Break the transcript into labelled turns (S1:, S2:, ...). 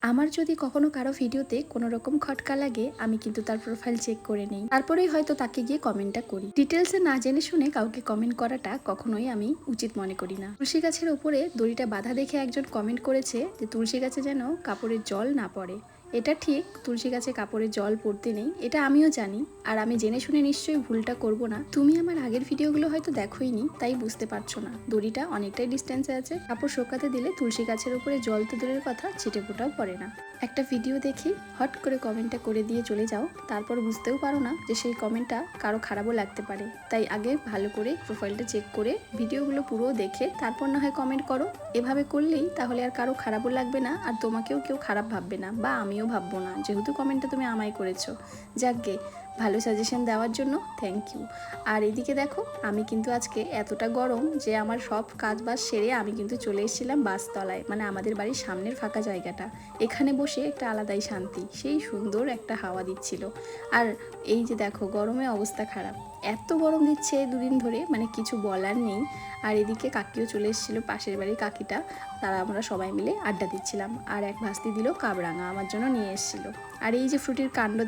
S1: আমার যদি কখনো কারো ভিডিওতে কোনো রকম খটকা লাগে আমি কিন্তু তার প্রোফাইল চেক করে নিই, তারপরেই হয়তো তাকে গিয়ে কমেন্টটা করি। ডিটেলসে না জেনে শুনে কাউকে কমেন্ট করাটা কখনোই আমি উচিত মনে করি না। তুলসী গাছের উপরে দড়িটা বাঁধা দেখে একজন কমেন্ট করেছে যে তুলসী গাছে যেন কাপড়ের জল না পড়ে। এটা ঠিক, তুলসী গাছে কাপড়ের জল পড়তে নেই, এটা আমিও জানি। আর আমি জেনে শুনে নিশ্চয়ই ভুলটা করব না। তুমি আমার আগের ভিডিওগুলো হয়তো দেখোইনি, তাই বুঝতে পারছো না। দড়িটা অনেকটাই ডিস্টেন্সে আছে, কাপড় শুকাতে দিলে তুলসী গাছের উপরে জল তো দূরের কথা ছিটে ফোটাও পড়ে না। একটা ভিডিও দেখি হট করে কমেন্টটা করে দিয়ে চলে যাও, তারপর বুঝতেও পারো না যে সেই কমেন্টটা কারো খারাপও লাগতে পারে। তাই আগে ভালো করে প্রোফাইলটা চেক করে ভিডিওগুলো পুরো দেখে তারপর না হয় কমেন্ট করো। এভাবে করলেই তাহলে আর কারো খারাপও লাগবে না, আর তোমাকেও কেউ খারাপ ভাববে না, বা আমিও ভাববো না, যেহেতু কমেন্টটা তুমি আমায় করেছো। যাকগে, ভালো সাজেশন দেওয়ার জন্য থ্যাংক ইউ। আর এদিকে দেখো, আমি কিন্তু আজকে এতটা গরম যে আমার সব কাজ বাজ সেরে আমি কিন্তু চলে এসেছিলাম বাসতলায়, মানে আমাদের বাড়ির সামনের ফাঁকা জায়গাটা। এখানে বসে একটা আলাদাই শান্তি, সেই সুন্দর একটা হাওয়া দিচ্ছিল। আর এই যে দেখো, গরমে অবস্থা খারাপ, এত গরম দিচ্ছে দুদিন ধরে, মানে কিছু বলার নেই। আর এদিকে কাকিও চলে এসেছিলো, পাশের বাড়ির কাকিটা, তারা আমরা সবাই মিলে আড্ডা দিচ্ছিলাম। আর এক ভাস্তি দিল কাবরাঙা আমার জন্য নিয়ে এসেছিলো। আর এই যে ফ্রুটির কাণ্ড